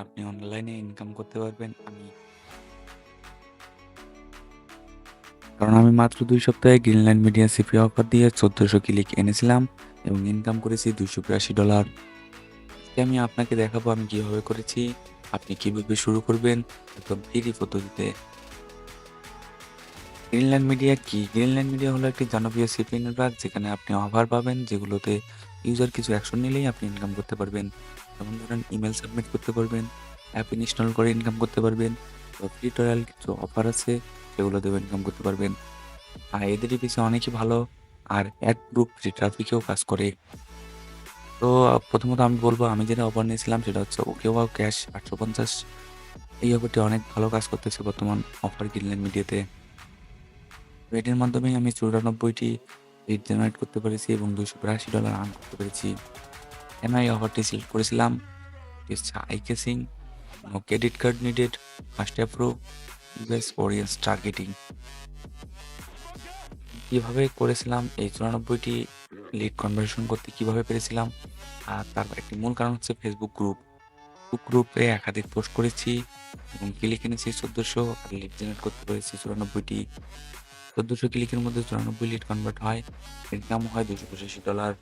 আপনি অনলাইনে ইনকাম করতে পারবেন। কারণ আমি মাত্র ২ সপ্তাহে গ্রিনল্যান্ড মিডিয়া সিপি অফার দিয়ে ১৪০০ ক্লিক এনেছিলাম এবং ইনকাম করেছি $২৮২। আজকে আমি আপনাকে দেখাবো আমি কিভাবে করেছি, আপনি কিভাবে শুরু করবেন একদম ফ্রি পদ্ধতিতে। গ্রিনল্যান্ড মিডিয়া কি? গ্রিনল্যান্ড মিডিয়া হলো একটি জনপ্রিয় সিপি নেটওয়ার্ক যেখানে আপনি অফার পাবেন যেগুলোতে ইউজার কিছু অ্যাকশন নিলেই আপনি ইনকাম করতে পারবেন। যেমন ধরেন ইমেইল সাবমিট করতে পারবেন, অ্যাপ ইনস্টল করে ইনকাম করতে পারবেন, বা ফ্রি ট্রায়াল কিছু অফার আছে সেগুলো দিয়েও ইনকাম করতে পারবেন। আর এদেরই পিছে অনেকই ভালো আর অ্যাড প্রুফ যে ট্রাফিকেও কাজ করে। তো প্রথমত আমি বলব আমি যেটা অফার নিয়েছিলাম সেটা হচ্ছে ওকেওয়া ক্যাশ ৮৫০। এই অফারটি অনেক ভালো কাজ করতেছে বর্তমান অফার গ্রিনল্যান্ড মিডিয়াতে। তো এটির মাধ্যমেই আমি ৯৪টি লিড জেনারেট করতে পেরেছি এবং $২৮২ আর্ন করতে পেরেছি। কেন এই অফারটি সিলেক্ট করেছিলাম? এটি হচ্ছে আই কেসিং, no credit card needed, first approve, US audience targeting. কিভাবে করেছিলাম এই ৯৪টি লিড কনভার্সন করতে কিভাবে পেরেছিলাম? তার একটি মূল কারণ হচ্ছে ফেসবুক গ্রুপ। গ্রুপে একাধিক পোস্ট করেছি এবং ক্লিক এনেছি ১৪০০ আর লিড জেনারেট করতে পেরেছি ৯৪টি। ১৪০০ ক্লিকের মধ্যে ৯৪ লিড কনভার্ট হয়। ইনকাম হয় $২৮৫।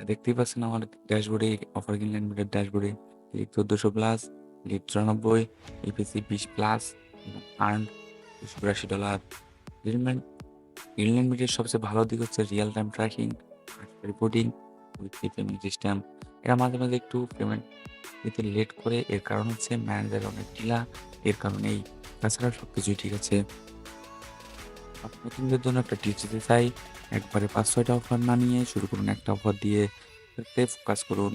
দেখতেই পাচ্ছেন আমার ড্যাশবোর্ডে অফার গ্রিনল্যান্ড মিডিয়ার ড্যাশবোর্ডে click ১৪০০ plus, lead ৯৪, EPC ২০ plus এবং আর্ন $২৮২। গ্রিনল্যান্ড গ্রিনল্যান্ড মিডিয়ার সবচেয়ে ভালো দিক হচ্ছে Real time tracking, reporting, weekly payment system. এরা মাঝে, মাঝে একটু পেমেন্ট দিতে লেট করে। এর কারণ হচ্ছে ম্যানেজার অনেক ঢিলা, এর কারণেই। তাছাড়া সবকিছুই ঠিক আছে। নতুনদের জন্য একটা টিপস দিতে চাই, একবারে ৫-৬টা অফার না নিয়ে শুরু করুন একটা অফার দিয়ে। তে ফোকাস করুন।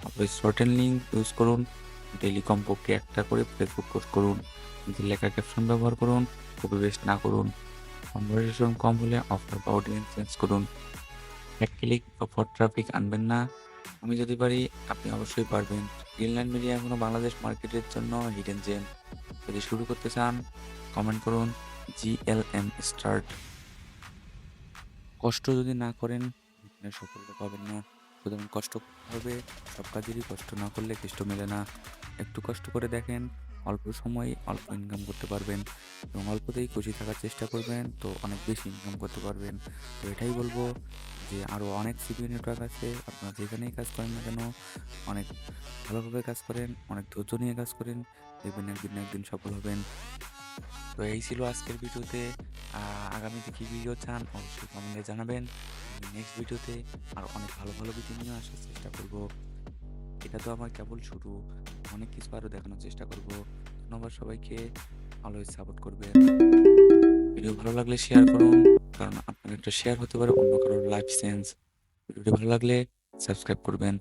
তারপরে শর্টেন লিঙ্ক ইউজ করুন। ডেইলি কমপক্ষে একটা করে ফেসবুক পোস্ট করুন। নিজের লেখা ক্যাপশন ব্যবহার করুন। কপি পেস্ট না করুন। কনভারসেশন কম হলে অফার বা অডিয়েন্স চেঞ্জ করুন। এক ক্লিক বা ফর ট্রাফিক আনবেন না। আমি যদি পারি আপনি অবশ্যই পারবেন। গ্রিনল্যান্ড মিডিয়া এখনো বাংলাদেশ মার্কেটের জন্য হিডেন জেম। যদি শুরু করতে চান কমেন্ট করুন GLM স্টার্ট। কষ্ট যদি না করেন জীবনে সফলতা পাবেন না। সুতরাং কষ্ট করতে হবে। সব কাজেরই কষ্ট না করলে কেষ্ট মেলে না। একটু কষ্ট করে দেখেন, অল্প সময়ে অল্প ইনকাম করতে পারবেন এবং অল্পতেই খুশি থাকার চেষ্টা করবেন তো অনেক বেশি ইনকাম করতে পারবেন। তো এটাই বলবো যে আরও অনেক সিপি নেটওয়ার্ক আছে। আপনারা যেখানেই কাজ করেন না কেন অনেক ভালোভাবে কাজ করেন, অনেক ধৈর্য নিয়ে কাজ করেন। দেখবেন একদিন না একদিন সফল হবেন। তো এই ছিল আজকের ভিডিওতে। আগামীতে কি ভিডিও চান অবশ্যই কমেন্টে জানাবেন। আমি নেক্সট ভিডিওতে আরো অনেক ভালো, ভালো ভিডিও নিয়ে আসার চেষ্টা করব। এটা তো আমার কেবল শুরু। অনেক কিছু আরো দেখানোর চেষ্টা করব। ধন্যবাদ সবাইকে। অলওয়েজ সাপোর্ট করবেন। ভিডিও ভালো লাগলে শেয়ার করুন। কারণ আপনার একটা শেয়ার হতে পারে অন্য কারোর লাইফ চেঞ্জ। ভিডিওটি ভালো লাগলে সাবস্ক্রাইব করবেন।